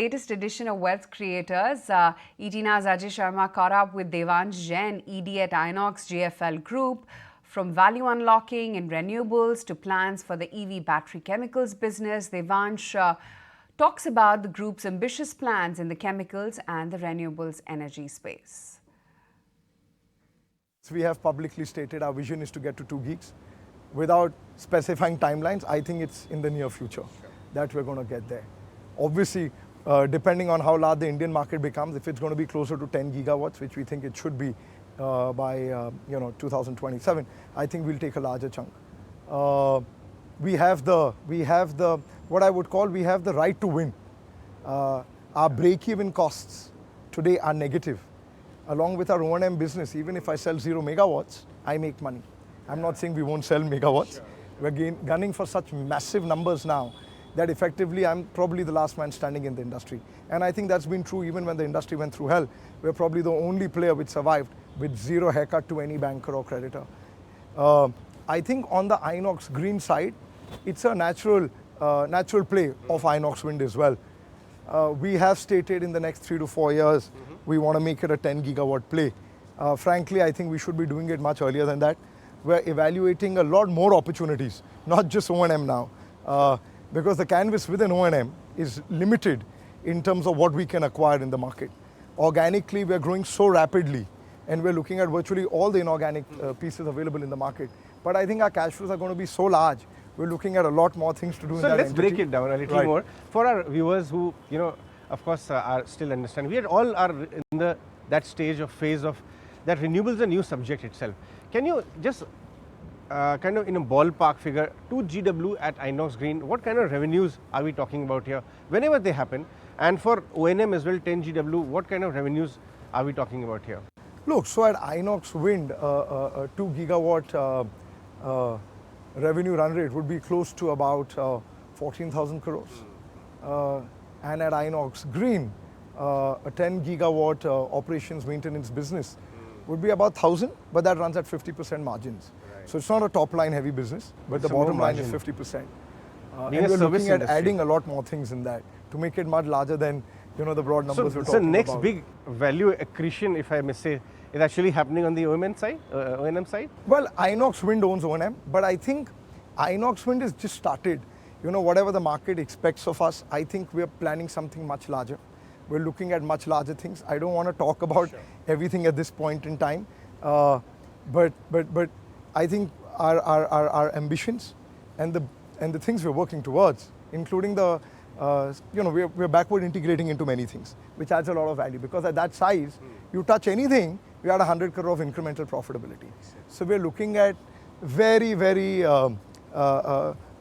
latest edition of Wealth Creators. ETNA's Ajay Sharma caught up with Devansh Jain, ED at InoxGFL Group. From value unlocking in renewables to plans for the EV battery chemicals business, Devansh talks about the group's ambitious plans in the chemicals and the renewables energy space. We have publicly stated our vision is to get to 2 gigs. Without specifying timelines, I think it's in the near future that we're going to get there. Obviously, depending on how large the Indian market becomes, if it's going to be closer to 10 gigawatts, which we think it should be by 2027, I think we'll take a larger chunk. We have the what I would call, we have the right to win. Our break-even costs today are negative. Along with our O&M business, even if I sell 0 megawatts, I make money. I'm not saying we won't sell megawatts. Sure. We're gunning for such massive numbers now that effectively I'm probably the last man standing in the industry. And I think that's been true even when the industry went through hell. We're probably the only player which survived with 0 haircut to any banker or creditor. I think on the Inox Green side, it's a natural play of Inox Wind as well. We have stated in the next 3 to 4 years, we want to make it a 10 gigawatt play. Frankly, I think we should be doing it much earlier than that. We're evaluating a lot more opportunities, not just O&M now, because the canvas within O&M is limited in terms of what we can acquire in the market. Organically, we're growing so rapidly, and we're looking at virtually all the inorganic pieces available in the market. But I think our cash flows are going to be so large, we're looking at a lot more things to do in that entity. So let's break it down a little more. For our viewers who, of course, are still understanding, we all are in that stage of phase of that renewables is a new subject itself. Can you just kind of in a ballpark figure, 2 GW at Inox Green, what kind of revenues are we talking about here whenever they happen? And for O&M as well, 10 GW, what kind of revenues are we talking about here? Look, so at Inox Wind, 2 gigawatt revenue run rate would be close to about 14,000 crores. And at Inox Green, a 10 gigawatt operations maintenance business would be about 1,000, but that runs at 50% margins. Right. So it's not a top line heavy business, but the bottom line is 50%. And we're looking at adding a lot more things in that to make it much larger than the broad numbers we're talking about. So next big value accretion, if I may say, is actually happening on the O&M side? Well, Inox Wind owns O&M, but I think Inox Wind has just started. Whatever the market expects of us, I think we're planning something much larger. We're looking at much larger things. I don't want to talk about everything at this point in time, but I think our ambitions and the things we're working towards, including the we're backward integrating into many things, which adds a lot of value, because at that size, you touch anything, we had 100 crore of incremental profitability. So we're looking at very, very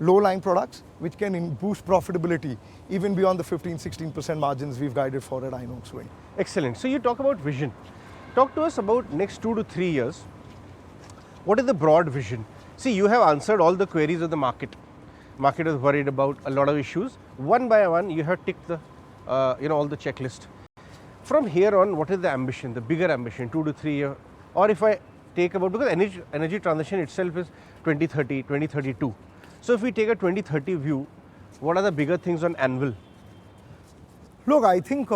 low-lying products which can boost profitability even beyond the 15-16% margins we've guided for at Inox Wind. Excellent. So you talk about vision. Talk to us about next 2 to 3 years. What is the broad vision? See, you have answered all the queries of the market. Market is worried about a lot of issues. One by one, you have ticked the, all the checklist. From here on, what is the ambition, the bigger ambition, 2 to 3 years? Or if I take about, because energy transition itself is 2030, 2032. So if we take a 2030 view, what are the bigger things on anvil? Look, I think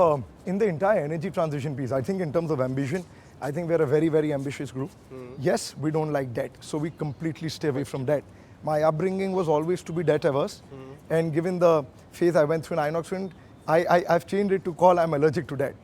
in the entire energy transition piece, I think in terms of ambition, I think we're a very, very ambitious group. Yes, we don't like debt, so we completely stay away from debt. My upbringing was always to be debt averse, and given the phase I went through in Inox Wind, I've changed it to call I'm allergic to debt.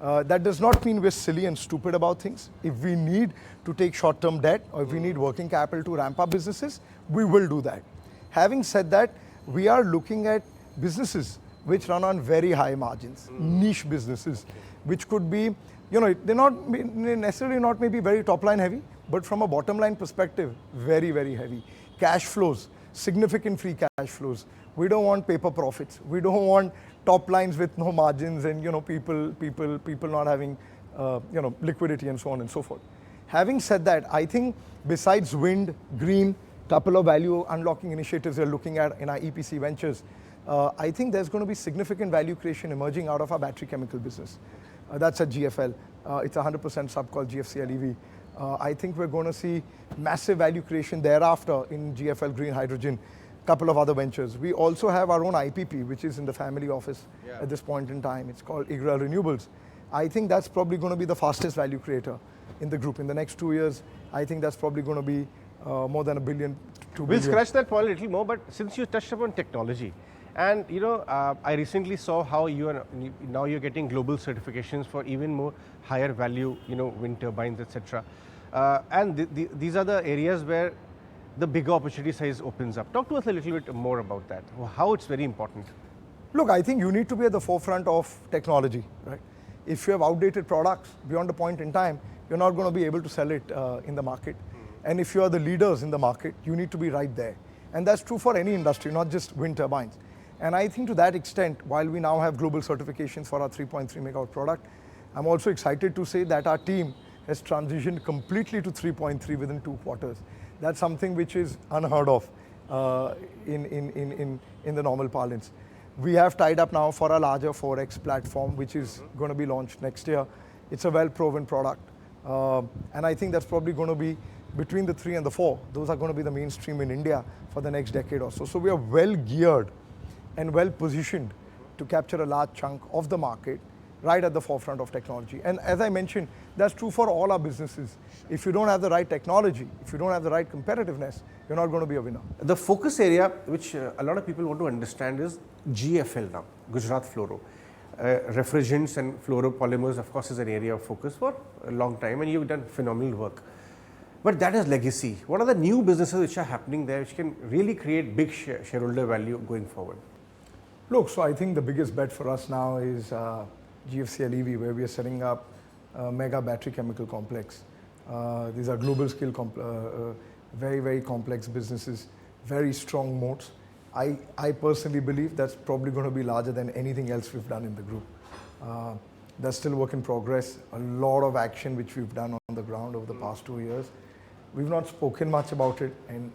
That does not mean we're silly and stupid about things. If we need to take short-term debt, or if we need working capital to ramp up businesses, we will do that. Having said that, we are looking at businesses which run on very high margins, niche businesses, which could be, they're not necessarily not maybe very top line heavy, but from a bottom line perspective, very, very heavy. Cash flows, significant free cash flows. We don't want paper profits. We don't want top lines with no margins and people not having liquidity and so on and so forth. Having said that, I think besides wind, green, couple of value unlocking initiatives we're looking at in our EPC ventures, I think there's going to be significant value creation emerging out of our battery chemical business. That's at GFL. It's a 100% sub called GFCL EV. I think we're going to see massive value creation thereafter in GFL Green Hydrogen. couple of other ventures. We also have our own IPP, which is in the family office at this point in time. It's called Renewables. I think that's probably going to be the fastest value creator in the group. In the next 2 years, I think that's probably going to be more than $1 billion, $2 billion. We'll scratch that point a little more, but since you touched upon technology, and I recently saw how now you're getting global certifications for even more higher value, wind turbines, etc. And these are the areas where the bigger opportunity size opens up. Talk to us a little bit more about that, how it's very important. Look, I think you need to be at the forefront of technology, right? If you have outdated products beyond a point in time, you're not going to be able to sell it in the market. And if you are the leaders in the market, you need to be right there. And that's true for any industry, not just wind turbines. And I think to that extent, while we now have global certifications for our 3.3 megawatt product, I'm also excited to say that our team has transitioned completely to 3.3 within 2 quarters. That's something which is unheard of in the normal parlance. We have tied up now for a larger 4X platform, which is going to be launched next year. It's a well-proven product. And I think that's probably going to be between the 3 and the 4. Those are going to be the mainstream in India for the next decade or so. So we are well geared and well positioned to capture a large chunk of the market right at the forefront of technology. And as I mentioned, that's true for all our businesses. If you don't have the right technology, if you don't have the right competitiveness, you're not going to be a winner. The focus area which a lot of people want to understand is GFL now, Gujarat Fluoro. Refrigerants and fluoropolymers, of course, is an area of focus for a long time, and you've done phenomenal work. But that is legacy. What are the new businesses which are happening there which can really create big shareholder value going forward? Look, so I think the biggest bet for us now is GFCL EV, where we are setting up a mega battery chemical complex. These are global scale, very, very complex businesses, very strong moats. I personally believe that's probably going to be larger than anything else we've done in the group. That's still work in progress. A lot of action which we've done on the ground over the past 2 years. We've not spoken much about it, and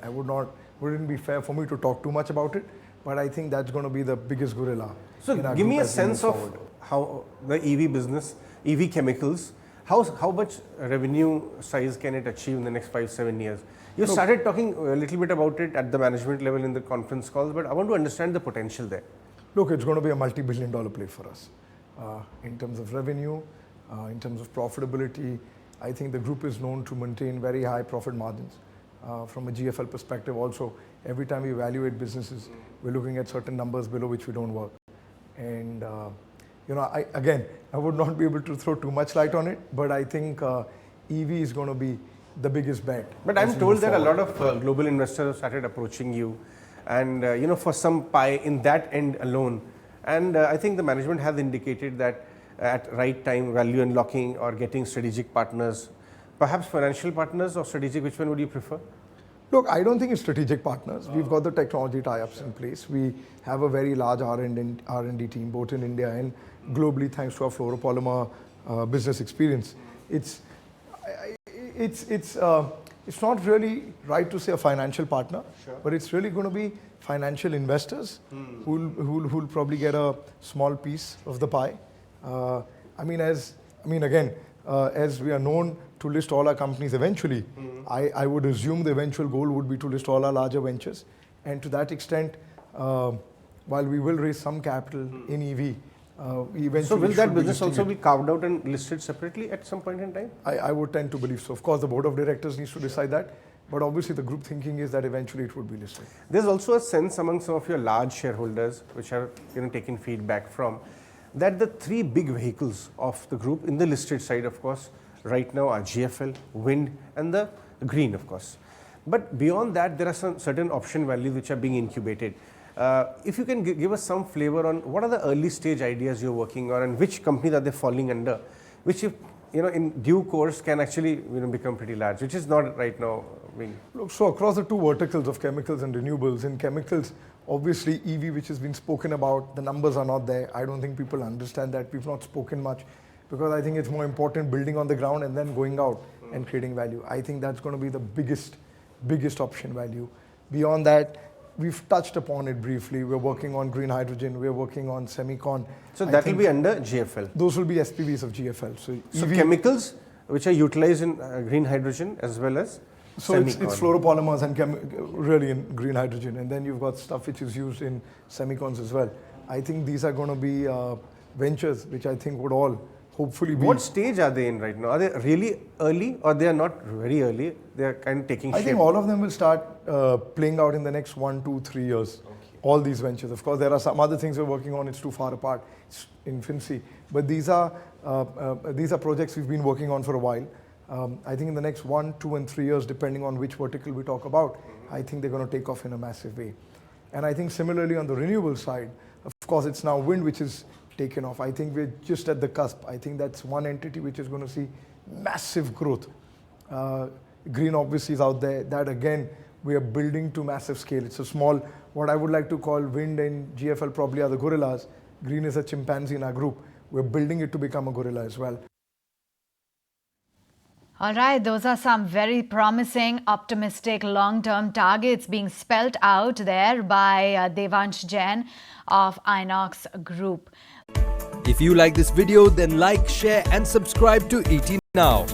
wouldn't be fair for me to talk too much about it, but I think that's going to be the biggest gorilla. So give me a sense of how the EV business, EV chemicals, how much revenue size can it achieve in the next 5-7 years? You started talking a little bit about it at the management level in the conference calls, but I want to understand the potential there. Look, it's going to be a multi-billion-dollar play for us. In terms of revenue, in terms of profitability, I think the group is known to maintain very high profit margins. From a GFL perspective also, every time we evaluate businesses, we're looking at certain numbers below which we don't work. And I would not be able to throw too much light on it, but I think EV is going to be the biggest bet. But I'm told that a lot of global investors have started approaching you, and for some pie in that end alone. And I think the management has indicated that at right time, value unlocking or getting strategic partners, perhaps financial partners or strategic, which one would you prefer? Look, I don't think it's strategic partners. We've got the technology tie-ups in place. We have a very large R&D team, both in India and globally, thanks to our fluoropolymer business experience. It's not really right to say a financial partner, but it's really going to be financial investors who'll probably get a small piece of the pie. As we are known to list all our companies eventually, I would assume the eventual goal would be to list all our larger ventures. And to that extent, while we will raise some capital in EV, eventually. So will that business also be carved out and listed separately at some point in time? I would tend to believe so. Of course, the board of directors needs to decide that. But obviously, the group thinking is that eventually it would be listed. There's also a sense among some of your large shareholders, which are taking feedback from, that the 3 big vehicles of the group in the listed side, of course, right now are GFL, wind, and the green, of course. But beyond that, there are some certain option values which are being incubated. If you can give us some flavor on what are the early stage ideas you're working on, and which companies are they falling under, which if in due course can actually become pretty large, which is not right now being. Look, so across the 2 verticals of chemicals and renewables, in chemicals, obviously EV, which has been spoken about, the numbers are not there. I don't think people understand that. We've not spoken much because I think it's more important building on the ground and then going out and creating value. I think that's going to be the biggest option value. Beyond that, we've touched upon it briefly. We're working on green hydrogen. We're working on semicon. So that will be under GFL? Those will be SPVs of GFL. So chemicals which are utilized in green hydrogen as well as So it's fluoropolymers and really in green hydrogen, and then you've got stuff which is used in semicons as well. I think these are going to be ventures which I think would all hopefully be. What stage are they in right now? Are they really early or they are not very early? They are kind of taking shape. I think all of them will start playing out in the next 1, 2, 3 years. Okay. All these ventures. Of course, there are some other things we're working on. It's too far apart. It's infancy. But these are projects we've been working on for a while. I think in the next 1, 2, and 3 years, depending on which vertical we talk about, I think they're going to take off in a massive way. And I think similarly on the renewable side, of course, it's now wind which is taken off. I think we're just at the cusp. I think that's one entity which is going to see massive growth. Green obviously is out there. That again, we are building to massive scale. It's a small, what I would like to call wind and GFL probably are the gorillas. Green is a chimpanzee in our group. We're building it to become a gorilla as well. All right, those are some very promising, optimistic long-term targets being spelt out there by Devansh Jain of Inox Group. If you like this video, then like, share and subscribe to ET Now.